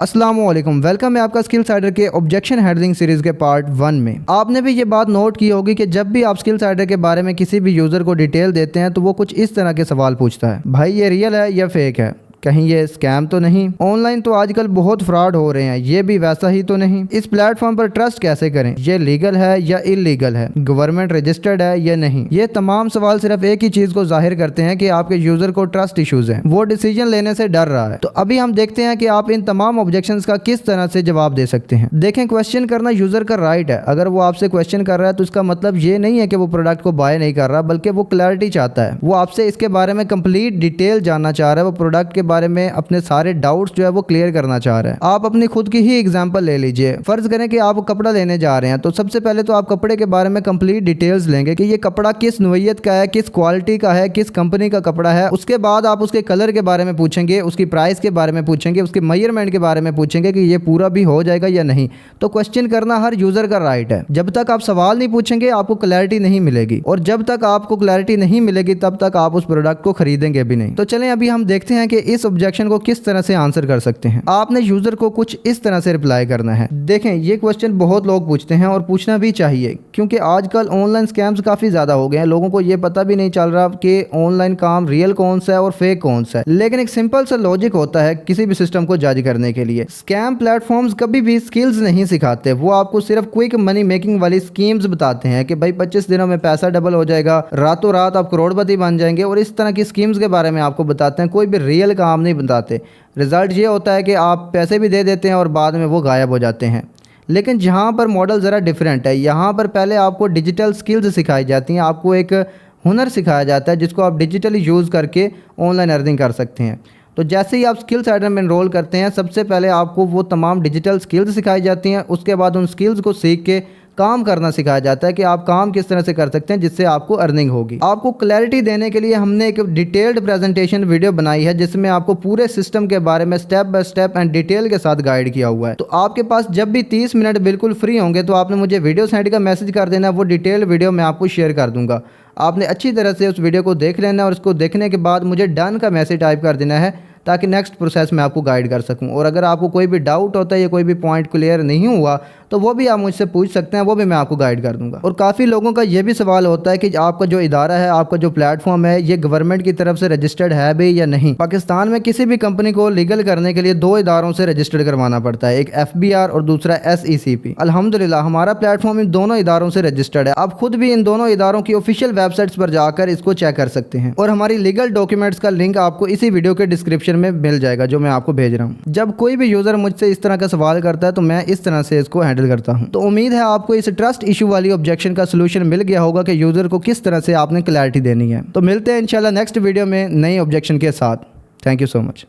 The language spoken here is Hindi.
अस्सलामुअलैकुम, वेलकम है आपका स्किल साइडर के ऑब्जेक्शन हैंडलिंग सीरीज़ के पार्ट 1 में। आपने भी ये बात नोट की होगी कि जब भी आप स्किल साइडर के बारे में किसी भी यूज़र को डिटेल देते हैं तो वो कुछ इस तरह के सवाल पूछता है, भाई ये रियल है या फेक है, कहीं ये स्कैम तो नहीं, ऑनलाइन तो आजकल बहुत फ्रॉड हो रहे हैं, ये भी वैसा ही तो नहीं, इस प्लेटफॉर्म पर ट्रस्ट कैसे करें, ये लीगल है या इलीगल है, गवर्नमेंट रजिस्टर्ड है या नहीं। ये तमाम सवाल सिर्फ एक ही चीज़ को जाहिर करते हैं कि आपके यूज़र को ट्रस्ट इश्यूज हैं, वो डिसीजन लेने से डर रहा है। तो अभी हम देखते हैं कि आप इन तमाम ऑब्जेक्शंस का किस तरह से जवाब दे सकते हैं। देखें, क्वेश्चन करना यूज़र का राइट है। अगर वो आपसे क्वेश्चन कर रहा है तो उसका मतलब ये नहीं है कि वो प्रोडक्ट को बाय नहीं कर रहा, बल्कि वो क्लैरिटी चाहता है, वो आपसे इसके बारे में कंप्लीट डिटेल जानना चाह रहा है, वो प्रोडक्ट के बारे में अपने सारे डाउट्स जो है वो क्लियर करना चाह रहा है। आप अपनी खुद की ही एग्जांपल ले लीजिए। फर्ज करें कि आप कपड़ा लेने जा रहे हैं, तो सबसे पहले तो आप कपड़े के बारे में कंप्लीट डिटेल्स लेंगे कि ये कपड़ा किस नोयत का है, किस क्वालिटी का है, किस कंपनी का कपड़ा है। उसके बाद आप उसके कलर के बारे में पूछेंगे, उसकी प्राइस के बारे में पूछेंगे, उसके मेजरमेंट के बारे में पूछेंगे कि ये पूरा भी हो जाएगा या नहीं। तो क्वेश्चन करना हर यूजर का राइट है। जब तक आप सवाल नहीं पूछेंगे आपको क्लैरिटी नहीं मिलेगी, और जब तक आपको क्लैरिटी नहीं मिलेगी तब तक आप उस प्रोडक्ट को खरीदेंगे भी नहीं। तो चलें अभी हम देखते हैं कि इस ऑब्जेक्शन को किस तरह से आंसर कर सकते हैं। आपने यूजर को कुछ इस तरह से रिप्लाई करना है। देखें, ये क्वेश्चन बहुत लोग पूछते हैं और पूछना भी चाहिए, क्योंकि आजकल ऑनलाइन स्कैम्स काफी ज्यादा हो गए हैं। लोगों को ये पता भी नहीं चल रहा कि ऑनलाइन काम रियल कौन सा है और फेक कौन सा है। लेकिन एक सिंपल सा लॉजिक होता है किसी भी सिस्टम को जज करने के लिए। स्कैम प्लेटफॉर्म्स कभी भी स्किल्स नहीं सिखाते, वो आपको सिर्फ क्विक मनी मेकिंग वाली स्कीम्स बताते हैं कि भाई 25 दिनों में पैसा डबल हो जाएगा, रातों रात आप करोड़पति बन जाएंगे, और इस तरह की स्कीम्स के बारे में आपको बताते हैं। कोई भी रियल काम नहीं बताते। रिजल्ट ये होता है कि आप पैसे भी दे देते हैं और बाद में वो गायब हो जाते हैं। लेकिन जहाँ पर मॉडल ज़रा डिफरेंट है, यहाँ पर पहले आपको डिजिटल स्किल्स सिखाई जाती हैं, आपको एक हुनर सिखाया जाता है जिसको आप डिजिटली यूज़ करके ऑनलाइन अर्निंग कर सकते हैं। तो जैसे ही आप स्किल साइडर में एनरोल करते हैं, सबसे पहले आपको वो तमाम डिजिटल स्किल्स सिखाई जाती हैं। उसके बाद उन स्किल्स को सीख के काम करना सिखाया जाता है कि आप काम किस तरह से कर सकते हैं जिससे आपको अर्निंग होगी। आपको क्लैरिटी देने के लिए हमने एक डिटेल्ड प्रेजेंटेशन वीडियो बनाई है जिसमें आपको पूरे सिस्टम के बारे में step by step and detail के साथ गाइड किया हुआ है। तो आपके पास जब भी 30 मिनट बिल्कुल फ्री होंगे तो आपने मुझे वीडियो सेंड का मैसेज कर देना, वो डिटेल वीडियो मैं आपको शेयर कर दूंगा। आपने अच्छी तरह से उस वीडियो को देख लेना और उसको देखने के बाद मुझे डन का मैसेज टाइप कर देना है, ताकि नेक्स्ट प्रोसेस में आपको गाइड कर सकूं। और अगर आपको कोई भी डाउट होता है या कोई भी पॉइंट क्लियर नहीं हुआ तो वो भी आप मुझसे पूछ सकते हैं, वो भी मैं आपको गाइड कर दूंगा। और काफ़ी लोगों का ये भी सवाल होता है कि आपका जो इदारा है, आपका जो प्लेटफॉर्म है, ये गवर्नमेंट की तरफ से रजिस्टर्ड है भी या नहीं। पाकिस्तान में किसी भी कंपनी को लीगल करने के लिए 2 इदारों से रजिस्टर्ड करवाना पड़ता है, एक FBR और दूसरा SECP। अल्हम्दुलिल्लाह हमारा प्लेटफॉर्म इन दोनों इदारों से रजिस्टर्ड है। आप खुद भी इन दोनों इदारों की ऑफिशियल वेबसाइट्स पर जाकर इसको चेक कर सकते हैं, और हमारी लीगल डॉक्यूमेंट्स का लिंक आपको इसी वीडियो के डिस्क्रिप्शन में मिल जाएगा जो मैं आपको भेज रहा हूँ। जब कोई भी यूजर मुझसे इस तरह का सवाल करता है तो मैं इस तरह से इसको हैंडल करता हूँ। तो उम्मीद है आपको इस ट्रस्ट इशू वाली ऑब्जेक्शन का सलूशन मिल गया होगा कि यूजर को किस तरह से आपने क्लैरिटी देनी है। तो मिलते हैं इंशाल्लाह नेक्स्ट वीडियो में नई ऑब्जेक्शन के साथ। Thank you so much.